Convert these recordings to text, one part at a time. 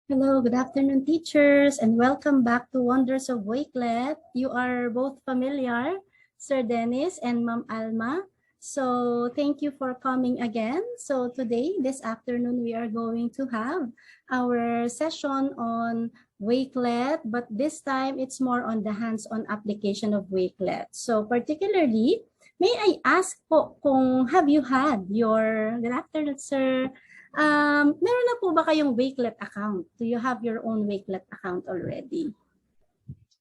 Hello, good afternoon, teachers, and welcome back to Wonders of Wakelet. You are both familiar, Sir Dennis and Ma'am Alma. So thank you for coming again. So today, this afternoon, we are going to have our session on Wakelet, but this time it's more on the hands-on application of Wakelet. So particularly, may I ask po kung have you had your, good afternoon, sir, meron na po ba kayong Wakelet account? Do you have your own Wakelet account already?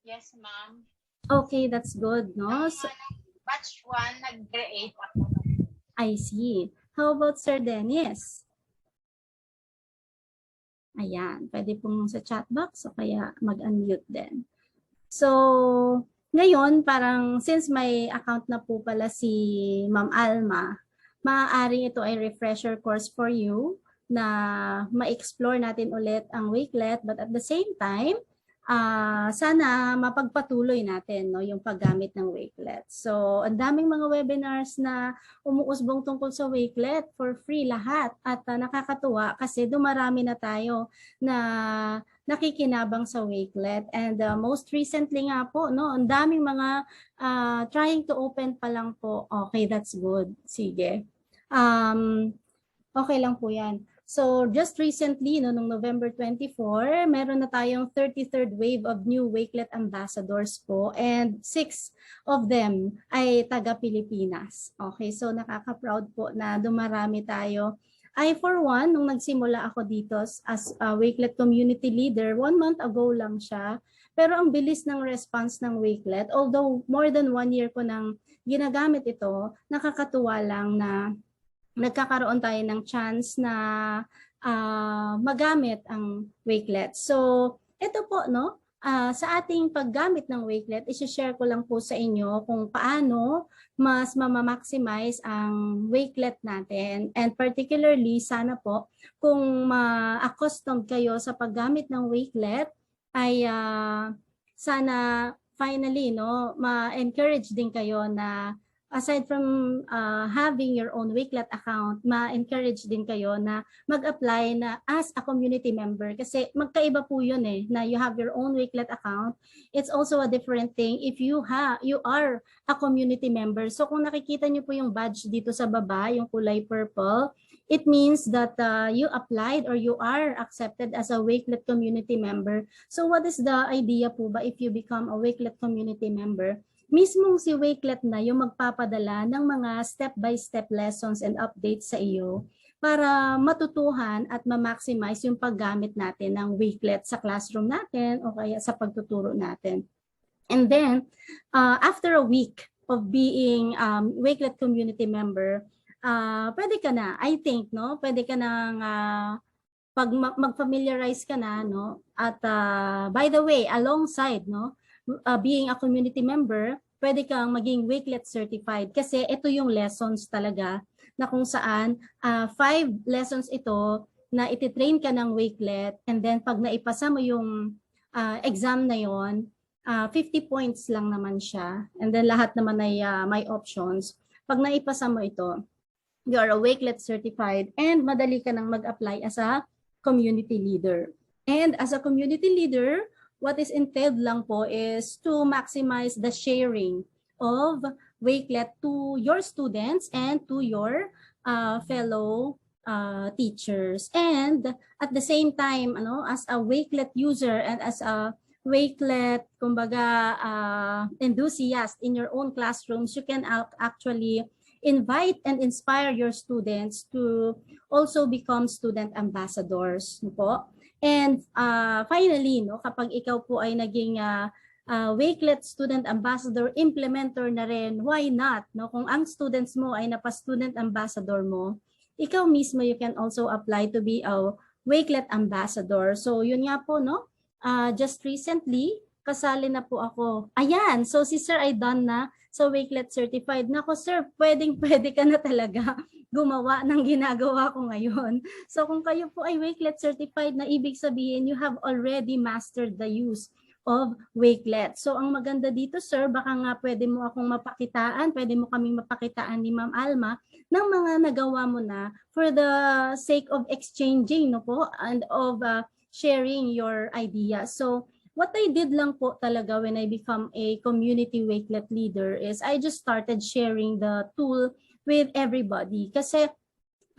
Yes, ma'am. Okay, that's good, no? So, Batch 1, nag-create ako. I see. How about Sir Dennis? Ayan, pwede pong sa chat box o kaya mag-unmute din. So, ngayon, parang since may account na po pala si Ma'am Alma, maaaring ito ay refresher course for you na ma-explore natin ulit ang Wakelet, but at the same time, sana mapagpatuloy natin no, yung paggamit ng Wakelet. So, ang daming mga webinars na umuusbong tungkol sa Wakelet for free lahat at nakakatuwa kasi dumarami na tayo na nakikinabang sa Wakelet. And most recently nga po, no, ang daming mga trying to open pa lang po. Okay, that's good. Sige. Okay lang po yan. So just recently, no, noong November 24, meron na tayong 33rd wave of new Wakelet ambassadors po and 6 of them ay taga-Pilipinas. Okay, so nakaka-proud po na dumarami tayo. I for one, nung nagsimula ako dito as a Wakelet community leader, 1 month ago lang siya. Pero ang bilis ng response ng Wakelet, although more than 1 year ko nang ginagamit ito, nakakatuwa lang na nagkakaroon tayo ng chance na magamit ang Wakelet. So, ito po, no? Sa ating paggamit ng Wakelet, isi-share ko lang po sa inyo kung paano mas mamamaximize ang Wakelet natin. And particularly, sana po, kung ma-accustomed kayo sa paggamit ng Wakelet, ay sana finally, no, ma-encourage din kayo na aside from having your own Wakelet account, ma-encourage din kayo na mag-apply na as a community member kasi magkaiba po yun na you have your own Wakelet account. It's also a different thing if you are a community member. So kung nakikita niyo po yung badge dito sa baba, yung kulay purple, it means that you applied or you are accepted as a Wakelet community member. So what is the idea po ba if you become a Wakelet community member? Mismong si Wakelet na yung magpapadala ng mga step-by-step lessons and updates sa iyo para matutuhan at ma-maximize yung paggamit natin ng Wakelet sa classroom natin o kaya sa pagtuturo natin. And then, after a week of being Wakelet community member, pwede ka na, I think, no? Pwede ka nang pag mag-familiarize ka na, no? At by the way, alongside, no? Being a community member, pwede kang maging Wakelet certified kasi ito yung lessons talaga na kung saan 5 lessons ito na ititrain ka ng Wakelet and then pag naipasa mo yung exam na yon, 50 points lang naman siya and then lahat naman ay may options. Pag naipasa mo ito, you are a Wakelet certified and madali ka nang mag-apply as a community leader. And as a community leader, what is entailed lang po is to maximize the sharing of Wakelet to your students and to your fellow teachers. And at the same time, as a Wakelet user and as a Wakelet, kumbaga, enthusiast in your own classrooms, you can actually invite and inspire your students to also become student ambassadors po. And finally, no, kapag ikaw po ay naging Wakelet student ambassador, implementer na rin, why not? No? Kung ang students mo ay napa-student ambassador mo, ikaw mismo you can also apply to be a Wakelet ambassador. So yun nga po, no? Just recently, kasali na po ako. Ayan, so si Sir ay done na sa Wakelet certified. Nako sir, pwede ka na talaga gumawa ng ginagawa ko ngayon. So kung kayo po ay Wakelet certified na ibig sabihin you have already mastered the use of Wakelet. So ang maganda dito sir, baka nga pwede mo akong mapakitaan, pwede mo kaming mapakitaan ni Ma'am Alma ng mga nagawa mo na for the sake of exchanging, no po, and of sharing your ideas. So what I did lang po talaga when I become a community Wakelet leader is I just started sharing the tool with everybody. Kasi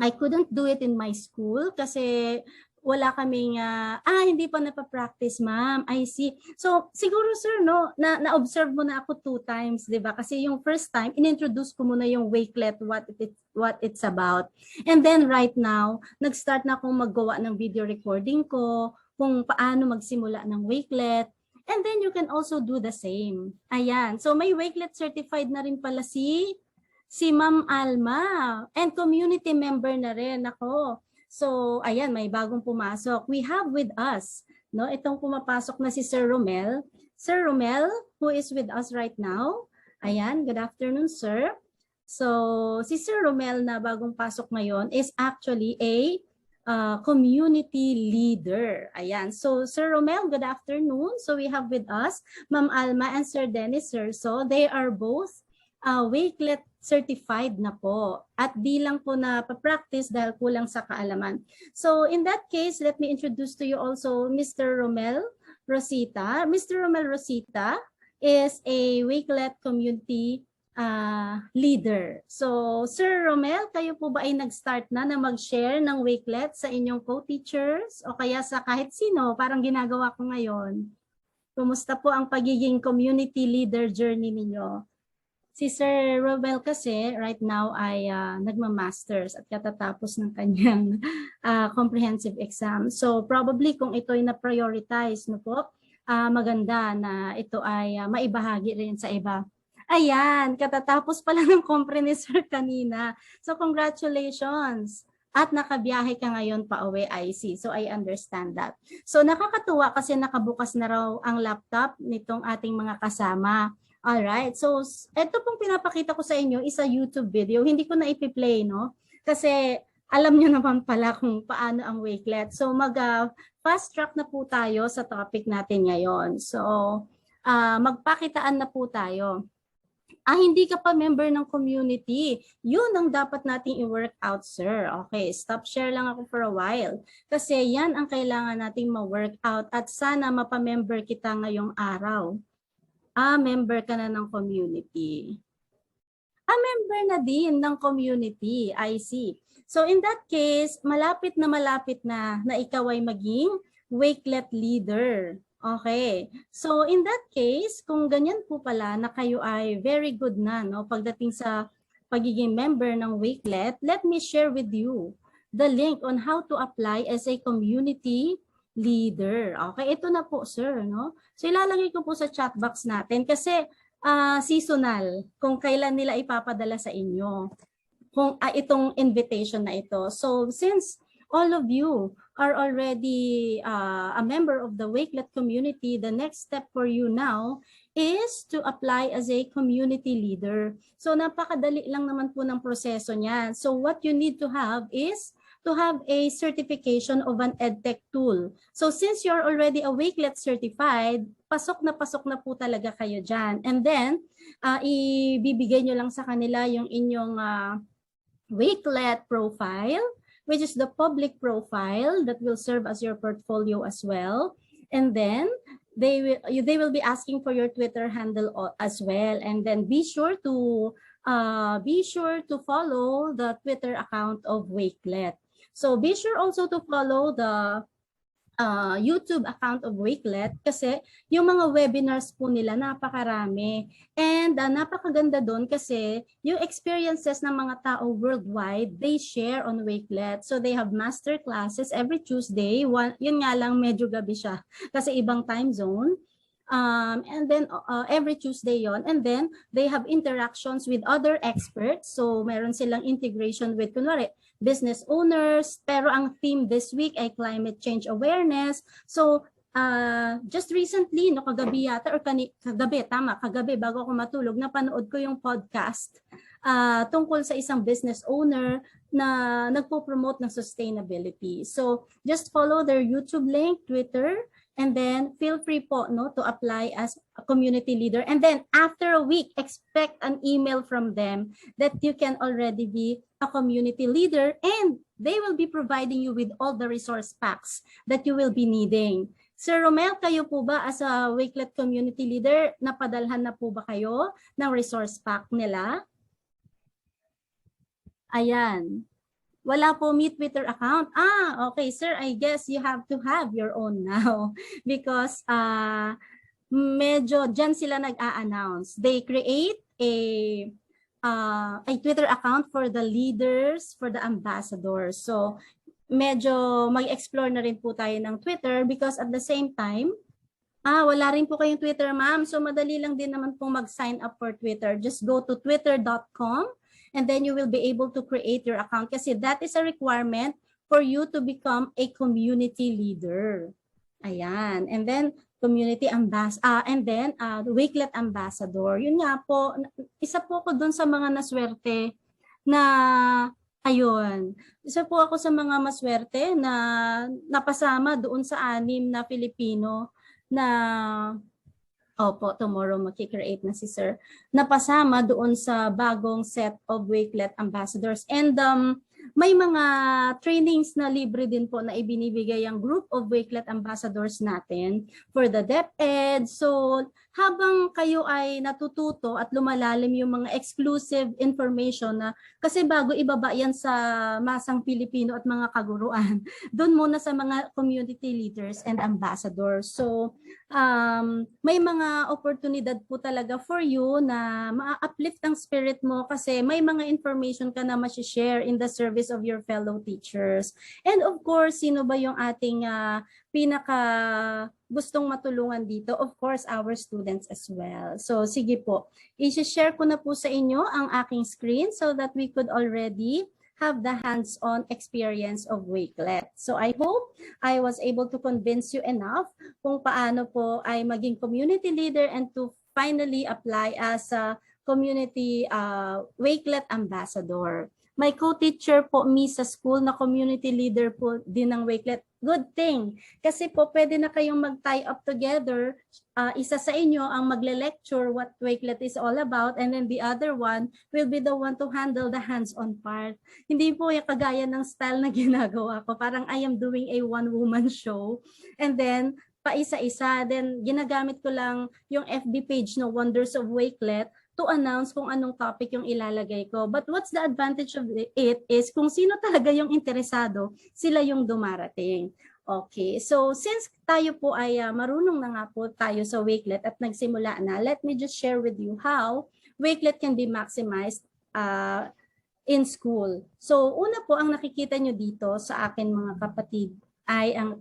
I couldn't do it in my school kasi wala kaming, hindi pa napapractice, ma'am. I see. So, siguro, sir, no, na-observe mo na ako 2 times, di ba? Kasi yung first time, in-introduce ko muna yung Wakelet, what it's about. And then, right now, nag-start na akong maggawa ng video recording ko, kung paano magsimula ng Wakelet. And then, you can also do the same. Ayan. So, may Wakelet certified na rin pala si Ma'am Alma. And community member na rin ako. So, ayan, may bagong pumasok. We have with us, no, itong pumapasok na si Sir Romel. Sir Romel, who is with us right now. Ayan, good afternoon, sir. So, si Sir Romel na bagong pasok ngayon is actually a community leader. Ayan. So, Sir Romel, good afternoon. So, we have with us Ma'am Alma and Sir Dennis, sir. So, they are both Wakelet certified na po at di lang po na pa-practice dahil kulang sa kaalaman. So in that case, let me introduce to you also Mr. Romel Rosita. Mr. Romel Rosita is a Wakelet community leader. So Sir Romel, kayo po ba ay nag-start na mag-share ng Wakelet sa inyong co-teachers o kaya sa kahit sino, parang ginagawa ko ngayon? Kumusta po ang pagiging community leader journey ninyo? Si Sir Romel kasi right now ay nagma-masters at katatapos ng kanyang comprehensive exam. So probably kung ito ay na-prioritize no po, maganda na ito ay maibahagi rin sa iba. Ayan, katatapos pala ng comprehensive kanina. So congratulations! At nakabiyahe ka ngayon pa uwi, I see. So I understand that. So nakakatuwa kasi nakabukas na raw ang laptop nitong ating mga kasama. Alright, so ito pong pinapakita ko sa inyo is a YouTube video. Hindi ko na ipi-play, no? Kasi alam nyo naman pala kung paano ang Wakelet. So mag-fast track na po tayo sa topic natin ngayon. So magpakitaan na po tayo. Hindi ka pa member ng community. Yun ang dapat nating i-work out, sir. Okay, stop share lang ako for a while. Kasi yan ang kailangan nating ma-work out at sana mapamember kita ngayong araw. Member ka na ng community. Member na din ng community. I see. So in that case, malapit na ikaw ay maging Wakelet leader. Okay. So in that case, kung ganyan po pala na kayo ay very good na, no, pagdating sa pagiging member ng Wakelet, let me share with you the link on how to apply as a community leader. Okay, ito na po, sir, no? So ilalagay ko po sa chat box natin kasi seasonal kung kailan nila ipapadala sa inyo kung itong invitation na ito. So since all of you are already a member of the Wakelet community, the next step for you now is to apply as a community leader. So napakadali lang naman po ng proseso niyan. So what you need to have is to have a certification of an EdTech tool. So since you're already a Wakelet certified, pasok na po talaga kayo dyan. And then, ibibigay nyo lang sa kanila yung inyong Wakelet profile, which is the public profile that will serve as your portfolio as well. And then, they will be asking for your Twitter handle as well. And then be sure to follow the Twitter account of Wakelet. So be sure also to follow the YouTube account of Wakelet kasi yung mga webinars po nila napakarami. And napakaganda doon kasi yung experiences ng mga tao worldwide, they share on Wakelet. So they have master classes every Tuesday. Yun nga lang medyo gabi siya kasi ibang time zone. And then every Tuesday yon, and then they have interactions with other experts. So meron silang integration with kunwari business owners, pero ang theme this week ay climate change awareness. So just recently, no, kagabi yata or kagabi bago ako matulog, napanood ko yung podcast tungkol sa isang business owner na nagpo-promote ng sustainability. So just follow their YouTube link, Twitter, And then feel free po to apply as a community leader. And then after a week, expect an email from them that you can already be a community leader, and they will be providing you with all the resource packs that you will be needing. Sir Romel, kayo po ba as a Wakelet community leader, napadalhan na po ba kayo ng resource pack nila? Ayan. Wala po may Twitter account. Okay, sir, I guess you have to have your own now because medyo dyan sila nag-a-announce. They create a Twitter account for the leaders, for the ambassadors. So, medyo mag-explore na rin po tayo ng Twitter because at the same time, wala rin po kayong Twitter, ma'am. So, madali lang din naman pong mag-sign up for Twitter. Just go to twitter.com and then you will be able to create your account kasi that is a requirement for you to become a community leader. Ayan. And then, community ambassador, and then Wakelet ambassador. Yun nga po, isa po ko dun sa mga naswerte na, ayun, isa po ako sa mga maswerte na napasama doon sa 6 na Filipino na, opo, tomorrow makikreate na si sir, napasama doon sa bagong set of Wakelet ambassadors. And may mga trainings na libre din po na ibinibigay ang group of Wakelet ambassadors natin for the DepEd. So habang kayo ay natututo at lumalalim yung mga exclusive information na kasi bago ibaba yan sa masang Pilipino at mga kaguruan, doon muna sa mga community leaders and ambassadors. So may mga oportunidad po talaga for you na ma-uplift ang spirit mo kasi may mga information ka na ma-share in the service of your fellow teachers. And of course, sino ba yung ating pinaka gustong matulungan dito? Of course, our students as well. So sige po, i-share ko na po sa inyo ang aking screen so that we could already have the hands-on experience of Wakelet. So I hope I was able to convince you enough kung paano po ay maging community leader and to finally apply as a community Wakelet ambassador. May co-teacher po sa school na community leader po din ng Wakelet. Good thing. Kasi po pwede na kayong mag-tie up together. Isa sa inyo ang magle-lecture what Wakelet is all about and then the other one will be the one to handle the hands-on part. Hindi po yung kagaya ng style na ginagawa ko. Parang I am doing a one-woman show. And then paisa-isa. Then ginagamit ko lang yung FB page no Wonders of Wakelet to announce kung anong topic yung ilalagay ko. But what's the advantage of it is kung sino talaga yung interesado, sila yung dumarating. Okay, so since tayo po ay marunong na nga po tayo sa Wakelet at nagsimula na, let me just share with you how Wakelet can be maximized in school. So una po ang nakikita nyo dito sa akin mga kapatid ay ang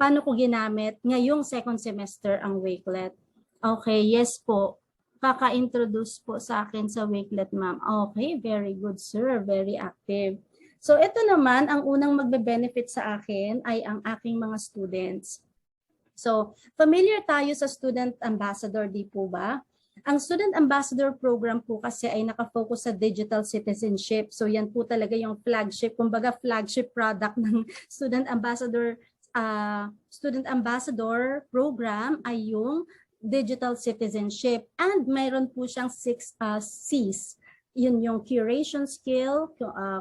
paano ko ginamit ngayong second semester ang Wakelet. Okay, yes po. Kaka-introduce po sa akin sa Wakelet, ma'am. Okay, very good, sir. Very active. So, ito naman, ang unang magbe-benefit sa akin ay ang aking mga students. So, familiar tayo sa Student Ambassador, di po ba? Ang Student Ambassador Program po kasi ay nakafocus sa digital citizenship. So, yan po talaga yung flagship, kumbaga flagship product ng Student Ambassador Program ay yung digital citizenship, and mayroon po siyang 6 C's. Yun yung curation skill,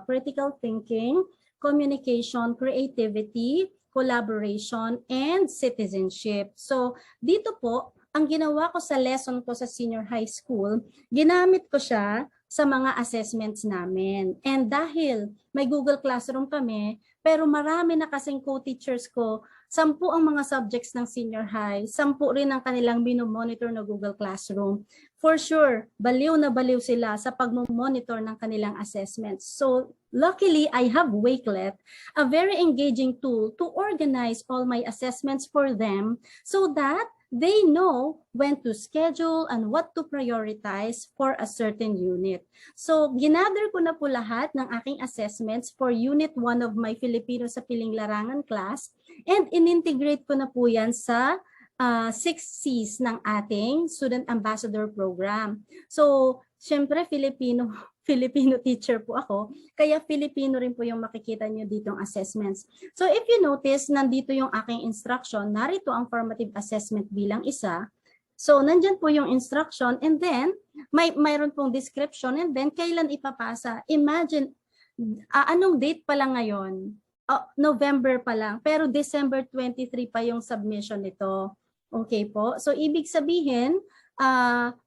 critical thinking, communication, creativity, collaboration, and citizenship. So dito po, ang ginawa ko sa lesson ko sa senior high school, ginamit ko siya sa mga assessments namin. And dahil may Google Classroom kami, pero marami na kasing co-teachers ko, 10 ang mga subjects ng senior high, 10 rin ang kanilang minomonitor na Google Classroom. For sure, baliw na baliw sila sa pag-monitor ng kanilang assessments. So, luckily, I have Wakelet, a very engaging tool to organize all my assessments for them so that they know when to schedule and what to prioritize for a certain unit. So, ginather ko na po lahat ng aking assessments for Unit 1 of my Filipino sa Piling Larangan class and in-integrate ko na po yan sa 6 C's ng ating Student Ambassador Program. So, syempre Filipino teacher po ako, kaya Filipino rin po yung makikita nyo ditong assessments. So if you notice, nandito yung aking instruction, narito ang formative assessment bilang isa. So nandyan po yung instruction and then mayroon pong description and then kailan ipapasa. Imagine, anong date pa lang ngayon? November pa lang, pero December 23 pa yung submission nito. Okay po? So ibig sabihin,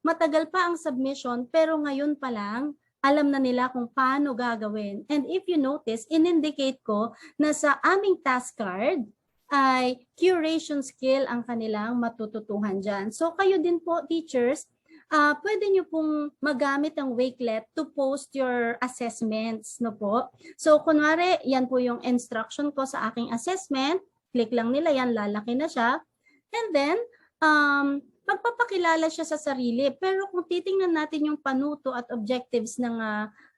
matagal pa ang submission pero ngayon pa lang, alam na nila kung paano gagawin. And if you notice, in-indicate ko na sa aming task card ay curation skill ang kanilang matututuhan dyan. So kayo din po, teachers, pwede nyo pong magamit ang Wakelet to post your assessments, no po? So kunwari, yan po yung instruction ko sa aking assessment. Click lang nila yan, lalaki na siya. And then, magpapakilala siya sa sarili. Pero kung titingnan natin yung panuto at objectives ng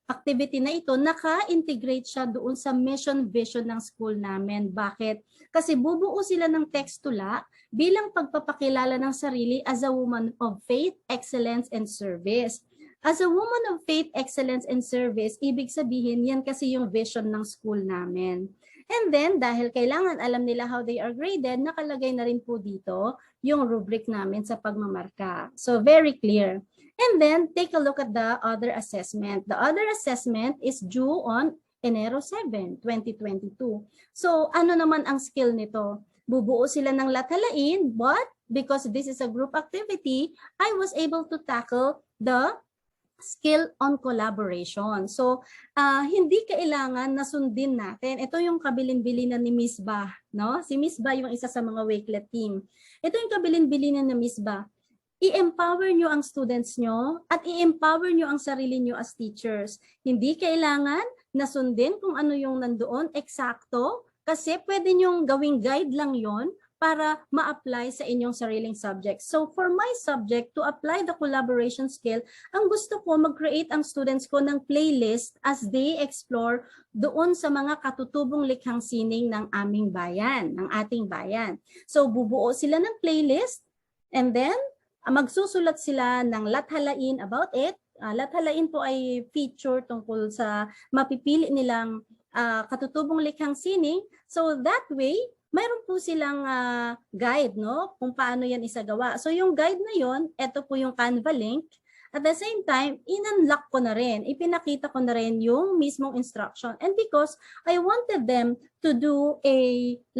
activity na ito, naka-integrate siya doon sa mission vision ng school namin. Bakit? Kasi bubuo sila ng tekstula bilang pagpapakilala ng sarili as a woman of faith, excellence, and service. As a woman of faith, excellence, and service, ibig sabihin yan kasi yung vision ng school namin. And then, dahil kailangan alam nila how they are graded, nakalagay na rin po dito yung rubric namin sa pagmamarka. So, very clear. And then, take a look at the other assessment. The other assessment is due on Enero 7, 2022. So, ano naman ang skill nito? Bubuo sila ng lathalain, but because this is a group activity, I was able to tackle the skill on collaboration. So, hindi kailangan na sundin natin. Ito yung kabilin-bilinan ni Miss Ba, no? Si Miss Ba yung isa sa mga Wakelet team. Ito yung kabilin-bilinan ni Miss Ba. I-empower nyo ang students nyo at i-empower nyo ang sarili nyo as teachers. Hindi kailangan na sundin kung ano yung nandoon, eksakto, kasi pwede nyong gawing guide lang yon para ma-apply sa inyong sariling subject. So for my subject, to apply the collaboration skill, ang gusto ko mag-create ang students ko ng playlist as they explore doon sa mga katutubong likhang sining ng aming bayan, ng ating bayan. So bubuo sila ng playlist and then magsusulat sila ng lathalain about it. Lathalain po ay feature tungkol sa mapipili nilang katutubong likhang sining. So that way, mayroon po silang guide, no? Kung paano yan isagawa. So yung guide na yon, ito po yung Canva link. At the same time, in-unlock ko na rin, ipinakita ko na rin yung mismong instruction. And because I wanted them to do a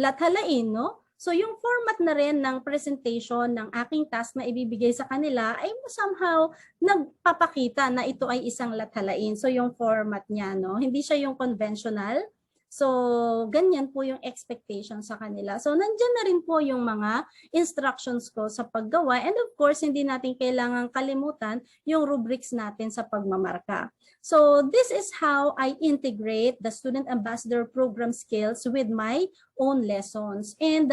lathalain, no? So yung format na rin ng presentation ng aking task na ibibigay sa kanila ay somehow nagpapakita na ito ay isang lathalain. So yung format niya, no? Hindi siya yung conventional. So, ganyan po yung expectation sa kanila. So, nandyan na rin po yung mga instructions ko sa paggawa. And of course, hindi natin kailangan kalimutan yung rubrics natin sa pagmamarka. So, this is how I integrate the Student Ambassador Program skills with my own lessons. And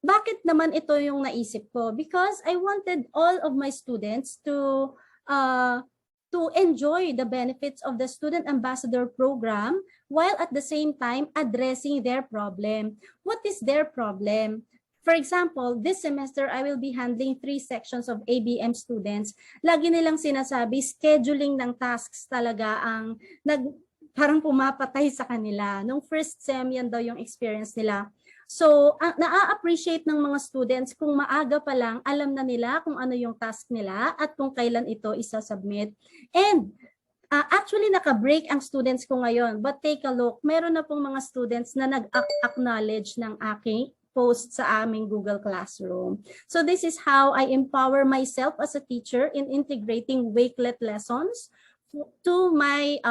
bakit naman ito yung naisip ko? Because I wanted all of my students to enjoy the benefits of the Student Ambassador Program while at the same time addressing their problem. What is their problem? For example, this semester, I will be handling 3 sections of ABM students. Lagi nilang sinasabi, scheduling ng tasks talaga ang parang pumapatay sa kanila. Nung first sem, yan daw yung experience nila. So, na-appreciate ng mga students kung maaga pa lang, alam na nila kung ano yung task nila at kung kailan ito isa-submit. And actually, naka-break ang students ko ngayon. But take a look, meron na pong mga students na nag-acknowledge ng aking post sa aming Google Classroom. So this is how I empower myself as a teacher in integrating Wakelet lessons to my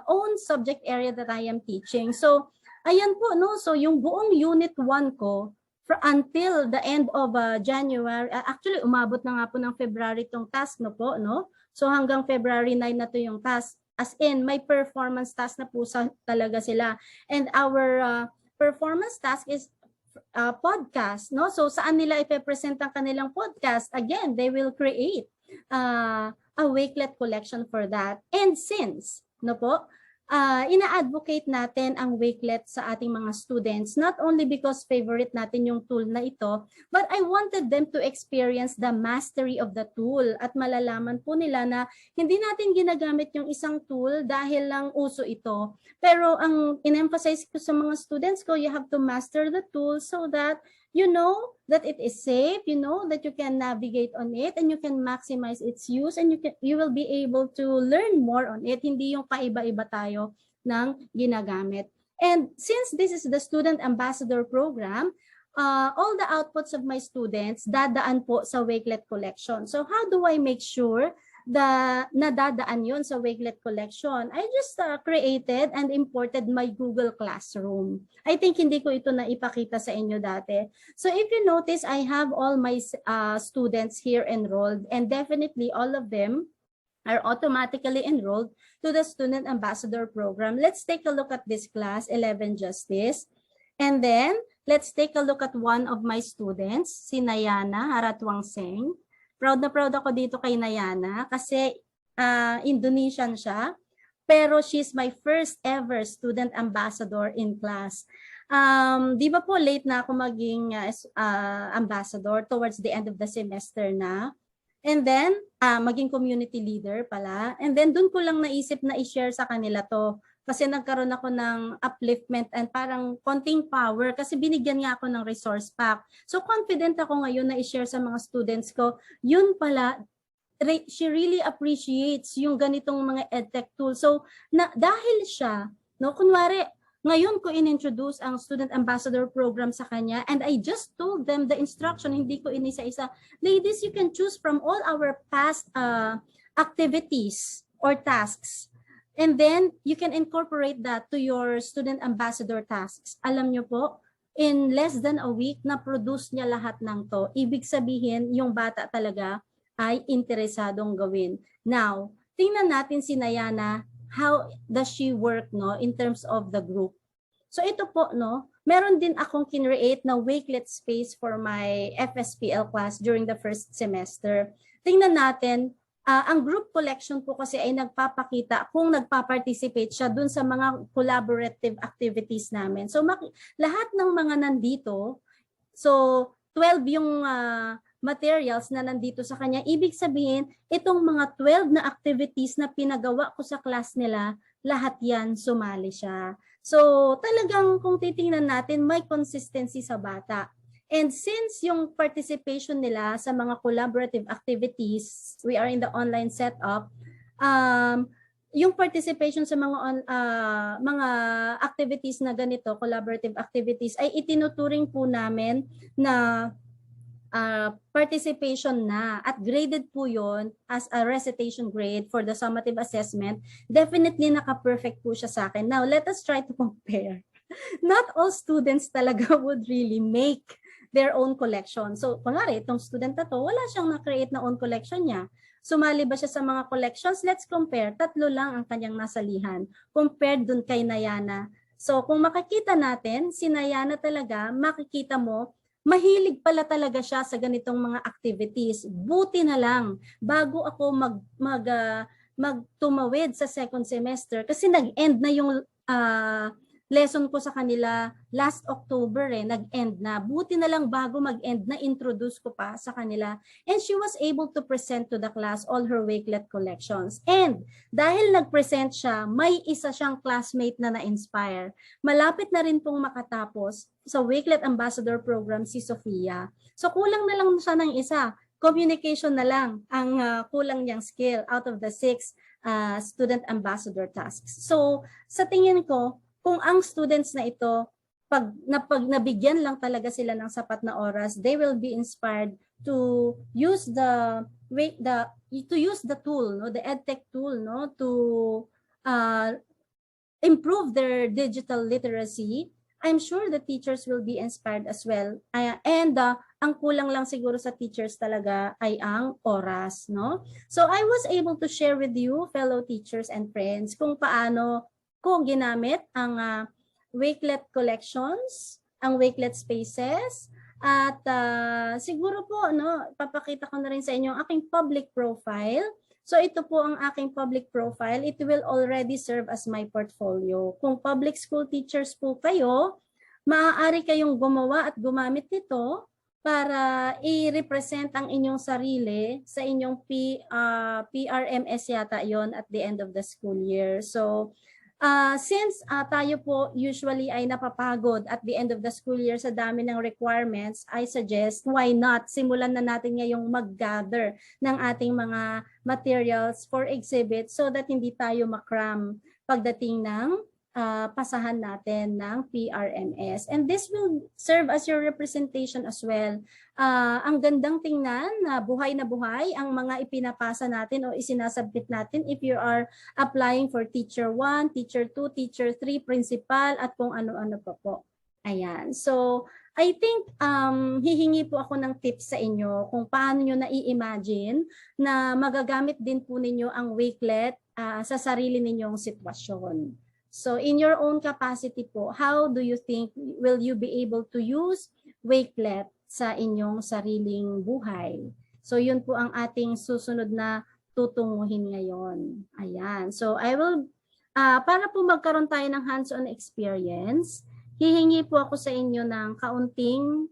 own subject area that I am teaching. So, ayan po, no? So, yung buong Unit 1 ko, until the end of January, actually, umabot na nga po ng February itong task, no po, no? So, hanggang February 9 na to yung task. As in, may performance task na po talaga sila. And our performance task is podcast, no? So, saan nila ipe-present ang kanilang podcast? Again, they will create a Wakelet collection for that. And since, no po, ina-advocate natin ang Wakelet sa ating mga students, not only because favorite natin yung tool na ito, but I wanted them to experience the mastery of the tool at malalaman po nila na hindi natin ginagamit yung isang tool dahil lang uso ito. Pero ang in-emphasize ko sa mga students ko, you have to master the tool so that you know that it is safe, you know that you can navigate on it and you can maximize its use and you will be able to learn more on it. Hindi yung paiba-iba tayo ng ginagamit. And since this is the Student Ambassador Program, all the outputs of my students dadaan po sa Wakelet collection. So how do I make sure nadadaan yun sa Wakelet collection? I just created and imported my Google Classroom. I think hindi ko ito na ipakita sa inyo dati. So if you notice, I have all my students here enrolled, and definitely all of them are automatically enrolled to the Student Ambassador Program. Let's take a look at this class, 11 Justice. And then, let's take a look at one of my students, si Nayana Haratwangseng. Proud na proud ako dito kay Nayana kasi Indonesian siya, pero she's my first ever student ambassador in class. Di ba po late na ako maging ambassador towards the end of the semester na. And then, maging community leader pala. And then, dun ko lang naisip na i-share sa kanila to. Kasi nagkaroon ako ng upliftment and parang konting power kasi binigyan nga ako ng resource pack. So confident ako ngayon na i-share sa mga students ko, yun pala, she really appreciates yung ganitong mga edtech tools. So dahil siya, no, kunwari, ngayon ko in-introduce ang Student Ambassador Program sa kanya and I just told them the instruction, hindi ko inisa-isa. Ladies, you can choose from all our past activities or tasks. And then, you can incorporate that to your student ambassador tasks. Alam nyo po, in less than a week, na-produce niya lahat ng to. Ibig sabihin, yung bata talaga ay interesadong gawin. Now, tingnan natin si Nayana, how does she work no, in terms of the group. So ito po, no, meron din akong kinreate na Wakelet space for my FSPL class during the first semester. Tingnan natin, ang group collection po kasi ay nagpapakita kung nagpa-participate siya dun sa mga collaborative activities namin. So lahat ng mga nandito, so 12 yung materials na nandito sa kanya, ibig sabihin itong mga 12 na activities na pinagawa ko sa class nila, lahat yan sumali siya. So talagang kung titingnan natin, may consistency sa bata. And since yung participation nila sa mga collaborative activities, we are in the online setup, yung participation sa mga activities na ganito, collaborative activities, ay itinuturing po namin na participation na at graded po yon as a recitation grade for the summative assessment. Definitely naka-perfect po siya sa akin. Now, let us try to compare. Not all students talaga would really make their own collection. So, kunwari, itong student na to, wala siyang na-create na own collection niya. Sumali ba siya sa mga collections? Let's compare. 3 lang ang kanyang nasalihan compared dun kay Nayana. So, kung makikita natin, si Nayana talaga, makikita mo, mahilig pala talaga siya sa ganitong mga activities. Buti na lang, bago ako magtumawid sa second semester, kasi nag-end na yung lesson ko sa kanila last October nag-end na. Buti na lang bago mag-end na introduce ko pa sa kanila. And she was able to present to the class all her Wakelet collections. And dahil nag-present siya, may isa siyang classmate na na-inspire. Malapit na rin pong makatapos sa Wakelet Ambassador Program si Sofia. So kulang na lang siya ng isa. Communication na lang ang kulang niyang skill out of the 6 student ambassador tasks. So sa tingin ko, kung ang students na ito, pag nabigyan lang talaga sila ng sapat na oras, they will be inspired to use the tool, no, the EdTech tool, no, to improve their digital literacy. I'm sure the teachers will be inspired as well. And ang kulang lang siguro sa teachers talaga ay ang oras, no? So I was able to share with you, fellow teachers and friends, kung paano ko ginamit ang Wakelet collections, ang Wakelet spaces, at siguro po, no, papakita ko na rin sa inyo ang aking public profile So ito po ang aking public profile. It will already serve as my portfolio. Kung public school teachers po kayo, maaari kayong gumawa at gumamit nito para i-represent ang inyong sarili sa inyong PRMS yata yon at the end of the school year. So since tayo po usually ay napapagod at the end of the school year sa dami ng requirements, I suggest why not simulan na natin ngayong mag-gather ng ating mga materials for exhibit so that hindi tayo makram pagdating ng pasahan natin ng PRMS. And this will serve as your representation as well. Ang gandang tingnan na buhay ang mga ipinapasa natin o isinasubmit natin if you are applying for teacher 1, teacher 2, teacher 3, principal at kung ano-ano pa po. Ayan. So, I think hihingi po ako ng tips sa inyo kung paano nyo na-i-imagine na magagamit din po ninyo ang Wakelet sa sarili ninyong sitwasyon. So in your own capacity po, how do you think will you be able to use Wakelet sa inyong sariling buhay? So yun po ang ating susunod na tutunguhin ngayon. Ayan. So I will, para po magkaroon tayo ng hands-on experience, hihingi po ako sa inyo ng kaunting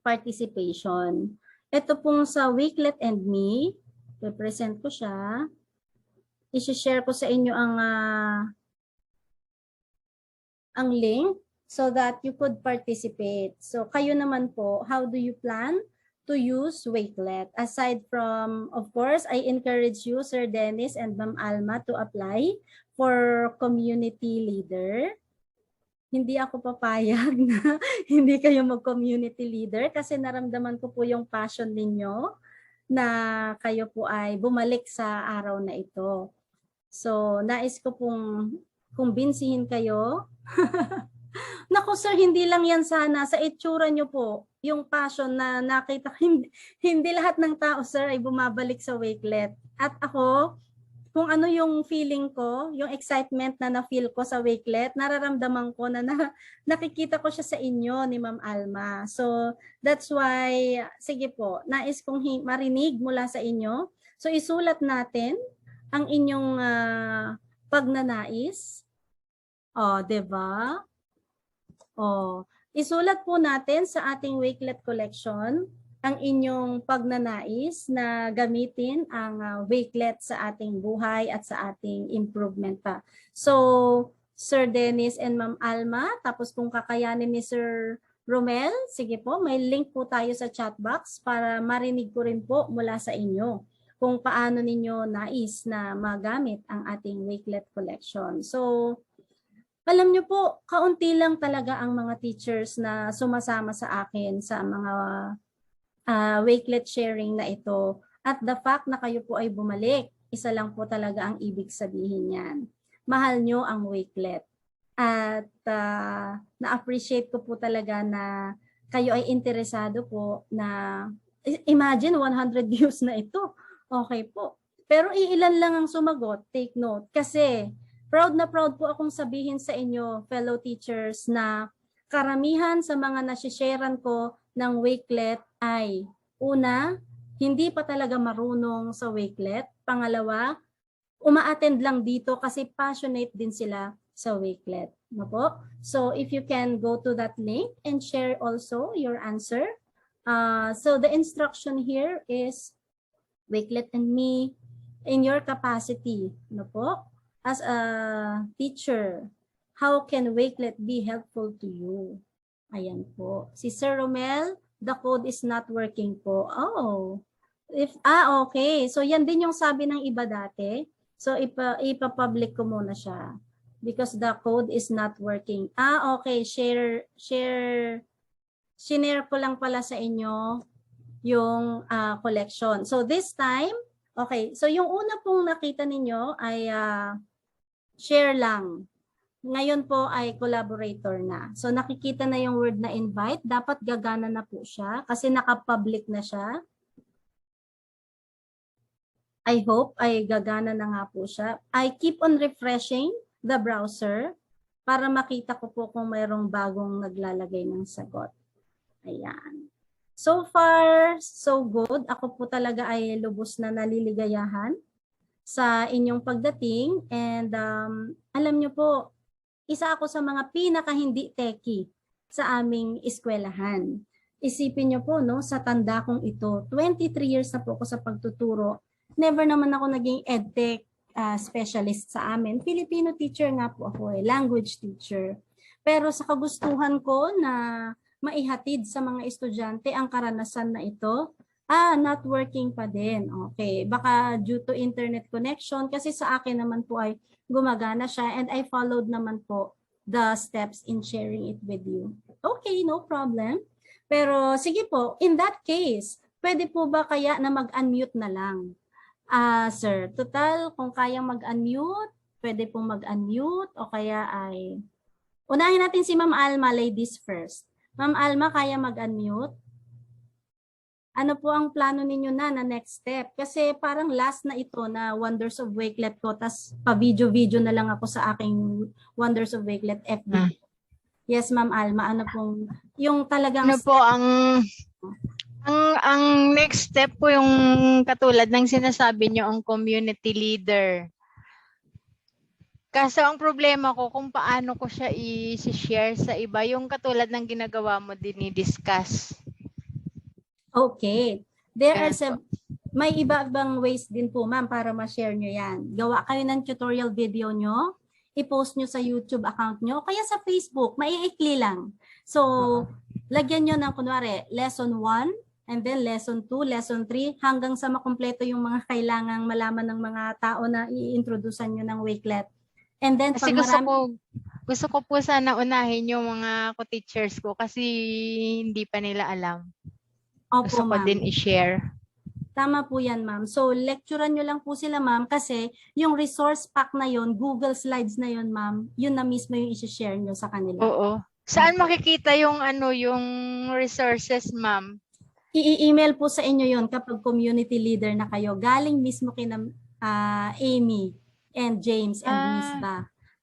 participation. Ito pong sa Wakelet and Me, i-present ko siya. I-share ko sa inyo ang link so that you could participate. So kayo naman po, how do you plan to use Wakelet? Aside from, of course, I encourage you, Sir Dennis and Ma'am Alma, to apply for community leader. Hindi ako papayag na hindi kayo mag-community leader kasi naramdaman ko po yung passion ninyo na kayo po ay bumalik sa araw na ito. So, nais ko pong kumbinsihin kayo. Naku sir, hindi lang yan sana. Sa itsura nyo po, yung passion na nakita, hindi lahat ng tao sir ay bumabalik sa Wakelet. At ako, kung ano yung feeling ko, yung excitement na na-feel ko sa Wakelet, nararamdaman ko na nakikita ko siya sa inyo ni Ma'am Alma. So, that's why, sige po, nais kong marinig mula sa inyo. So, isulat natin ang inyong pagnanais. O, diba? O, isulat po natin sa ating Wakelet collection ang inyong pagnanais na gamitin ang Wakelet sa ating buhay at sa ating improvement pa. So, Sir Dennis and Ma'am Alma, tapos kung kakayanin ni Sir Romel, sige po, may link po tayo sa chat box para marinig ko rin po mula sa inyo kung paano ninyo nais na magamit ang ating Wakelet collection. So, alam nyo po, kaunti lang talaga ang mga teachers na sumasama sa akin sa mga Wakelet sharing na ito. At the fact na kayo po ay bumalik, isa lang po talaga ang ibig sabihin yan. Mahal nyo ang Wakelet. At na-appreciate ko po talaga na kayo ay interesado po na, imagine 100 views na ito. Okay po. Pero iilan lang ang sumagot, take note. Kasi proud na proud po akong sabihin sa inyo, fellow teachers, na karamihan sa mga nasisharean ko ng Wakelet ay, una, hindi pa talaga marunong sa Wakelet. Pangalawa, uma-attend lang dito kasi passionate din sila sa Wakelet. No po? So if you can go to that link and share also your answer. So the instruction here is Wakelet and Me in your capacity. No po? As a teacher, how can Wakelet be helpful to you? Ayan po. Si Sir Romel, the code is not working po. Oh. Okay. So yan din yung sabi ng iba dati. So ipa-public ko muna siya because the code is not working. Okay. Share ko lang pala sa inyo yung collection. So this time, okay. So yung una pong nakita ninyo ay share lang. Ngayon po ay collaborator na. So nakikita na yung word na invite. Dapat gagana na po siya kasi naka-public na siya. I hope ay gagana na nga po siya. I keep on refreshing the browser para makita ko po kung mayroong bagong naglalagay ng sagot. Ayan. So far, so good. Ako po talaga ay lubos na naliligayahan sa inyong pagdating. And alam nyo po, isa ako sa mga pinaka hindi techie sa aming eskwelahan. Isipin nyo po, no, sa tanda kong ito, 23 years na po ako sa pagtuturo. Never naman ako naging edtech specialist sa amin. Filipino teacher nga po ako, language teacher. Pero sa kagustuhan ko na maihatid sa mga estudyante ang karanasan na ito, not working pa din. Okay, baka due to internet connection, kasi sa akin naman po ay gumagana siya and I followed naman po the steps in sharing it with you. Okay, no problem. Pero sige po, in that case, pwede po ba kaya na mag-unmute na lang? Sir, total, kung kayang mag-unmute, pwede pong mag-unmute o kaya ay... Unahin natin si Ma'am Alma, ladies first. Ma'am Alma, kaya mag-unmute? Ano po ang plano ninyo na next step? Kasi parang last na ito na Wonders of Wakelet ko, tas pa-video-video na lang ako sa aking Wonders of Wakelet FB. Yes, Ma'am Alma, ano pong yung talagang... Ano po ang next step po yung katulad ng sinasabi nyo, ang community leader. Kaso ang problema ko kung paano ko siya i-share sa iba, yung katulad ng ginagawa mo dinidiscuss. Okay. May iba-ibang ways din po, ma'am, para ma-share nyo yan. Gawa kayo ng tutorial video nyo, i-post nyo sa YouTube account nyo, kaya sa Facebook, maiikli lang. So, lagyan nyo ng kunwari, lesson 1, and then lesson 2, lesson 3, hanggang sa makumpleto yung mga kailangang malaman ng mga tao na i-introducean nyo ng Wakelet. And then, kasi gusto ko po sana unahin yung mga co-teachers ko kasi hindi pa nila alam. Opo, gusto ko din i-share. Tama po yan, ma'am. So, lecturean nyo lang po sila, ma'am, kasi yung resource pack na yon, Google Slides na yon, ma'am, yun na mismo yung i-share nyo sa kanila. Oo. Saan makikita yung yung resources, ma'am? I-email po sa inyo yon kapag community leader na kayo. Galing mismo kina Amy and James and Miss Ba.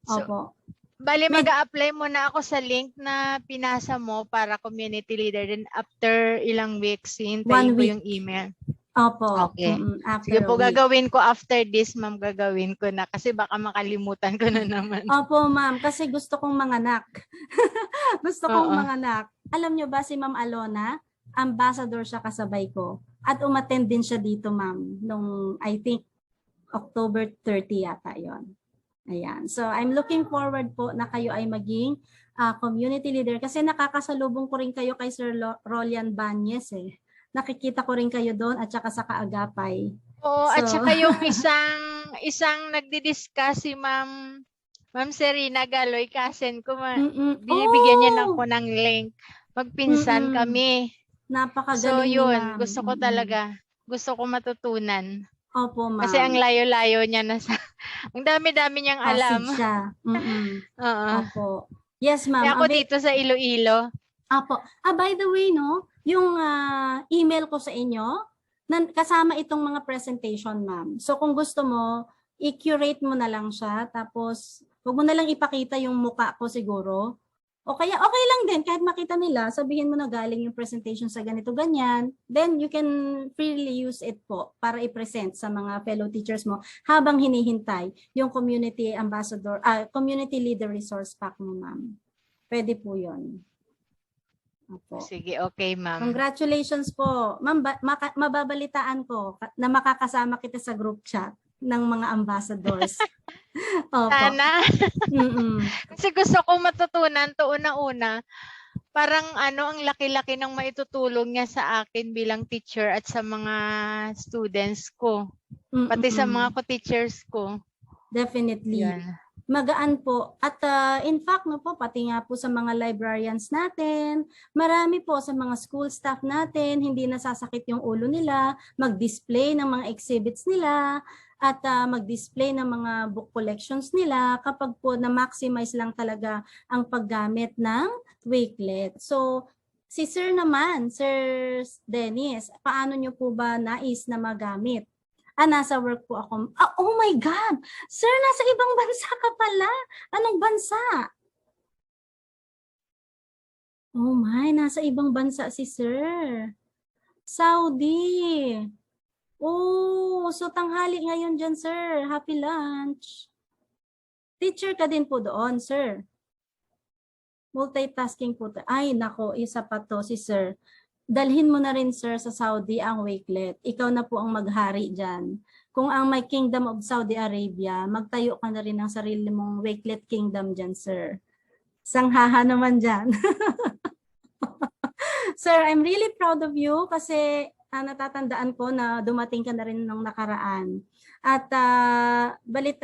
Opo. Bali, mag-a-apply muna ako sa link na pinasa mo para community leader. Then after ilang weeks, hintayin ko yung email. Opo. Okay. Sige po, gagawin ko after this, ma'am, gagawin ko na. Kasi baka makalimutan ko na naman. Opo, ma'am. Kasi gusto kong manganak. Gusto kong manganak. Alam nyo ba si Ma'am Alona? Ambassador siya kasabay ko. At umattend din siya dito, ma'am. Nung, I think, October 30 yata yon. Ayan. So, I'm looking forward po na kayo ay maging community leader kasi nakakasalubong ko rin kayo kay Sir Rolian Banyes eh. Nakikita ko rin kayo doon at saka sa Kaagapay. Oo, so, at saka yung isang nagdi-discuss si Ma'am Serena Galoy, kasen ko, binibigyan niya na ako ng link. Magpinsan kami. Napakagaling. So, yun, gusto ko talaga. Gusto ko matutunan. Opo, ma'am. Kasi ang layo-layo niya na sa... ang dami-dami niyang alam. Siya. Opo. Yes, ma'am. Ako dito sa Iloilo. Opo. By the way, no, yung email ko sa inyo, kasama itong mga presentation, ma'am. So, kung gusto mo, i-curate mo na lang siya. Tapos, huwag mo na lang ipakita yung muka ko siguro. O kaya, okay lang din, kahit makita nila, sabihin mo na galing yung presentation sa ganito, ganyan. Then, you can freely use it po para i-present sa mga fellow teachers mo habang hinihintay yung community ambassador, community leader resource pack mo, ma'am. Pwede po yun. Opo. Sige, okay, ma'am. Congratulations po. Ma'am, mababalitaan ko na makakasama kita sa group chat ng mga ambassadors. Opo. Sana. Kasi gusto ko matutunan to una-una. Parang ang laki-laki ng maitutulong niya sa akin bilang teacher at sa mga students ko. Pati sa mga co-teachers ko. Definitely. Yan. Magaan po. At in fact, no po, pati nga po sa mga librarians natin, marami po sa mga school staff natin, hindi nasasakit yung ulo nila, mag-display ng mga exhibits nila, at mag-display ng mga book collections nila kapag po na-maximize lang talaga ang paggamit ng Wakelet. So, si Sir naman, Sir Dennis, paano nyo po ba nais na magamit? Nasa work po ako. Oh my God! Sir, nasa ibang bansa ka pala. Anong bansa? Oh my, nasa ibang bansa si Sir. Saudi. Oh, so tanghali ngayon dyan, sir. Happy lunch. Teacher ka din po doon, sir. Multitasking po. Ay, nako, isa pa to si sir. Dalhin mo na rin, sir, sa Saudi ang wakelet. Ikaw na po ang maghari dyan. Kung ang may Kingdom of Saudi Arabia, magtayo ka na rin ng sarili mong wakelet kingdom dyan, sir. Sanghaha naman dyan. Sir, I'm really proud of you kasi natatandaan ko na dumating ka na rin nung nakaraan. At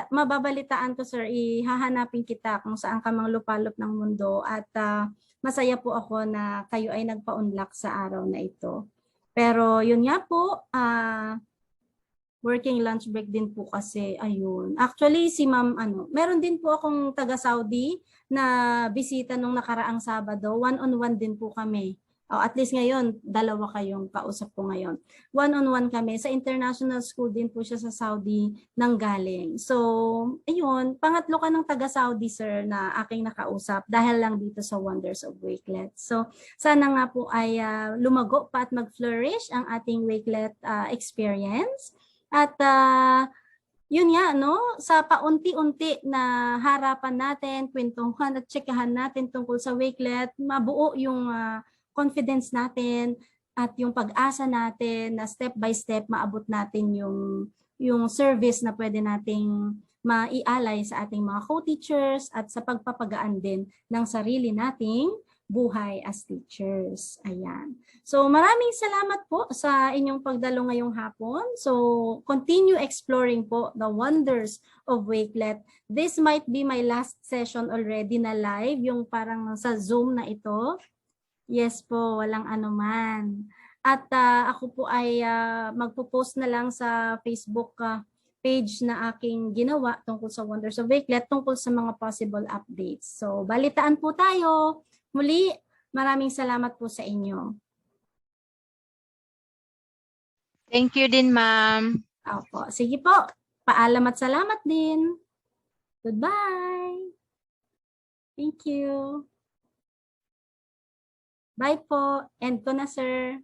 mababalitaan ko, sir, ihahanapin kita kung saan ka mang lupalop ng mundo at masaya po ako na kayo ay nagpa-unlock sa araw na ito. Pero yun nga po, working lunch break din po kasi, ayun. Actually, si ma'am, meron din po akong taga-Saudi na bisita nung nakaraang Sabado. One-on-one din po kami. At least ngayon, dalawa kayong kausap ko ngayon. One-on-one kami. Sa international school din po siya sa Saudi nang galing. So, ayun, pangatlo ka ng taga-Saudi, sir, na aking nakausap dahil lang dito sa Wonders of Wakelet. So, sana nga po ay lumago pa at mag-flourish ang ating Wakelet experience. At yun nga, no? Sa paunti-unti na harapan natin, kwentuhan at tsekahan natin tungkol sa Wakelet, mabuo yung confidence natin at yung pag-asa natin na step by step maabot natin yung service na pwede nating maialay sa ating mga co-teachers at sa pagpapagaan din ng sarili nating buhay as teachers. Ayan. So maraming salamat po sa inyong pagdalo ngayong hapon. So continue exploring po the wonders of Wakelet. This might be my last session already na live, yung parang sa Zoom na ito. Yes po, walang anuman. At ako po ay magpo-post na lang sa Facebook page na aking ginawa tungkol sa Wonders of Wakelet, tungkol sa mga possible updates. So, balitaan po tayo. Muli, maraming salamat po sa inyo. Thank you din, ma'am. Opo. Sige po. Paalam at salamat din. Goodbye. Thank you. Bye po. End ko na, sir.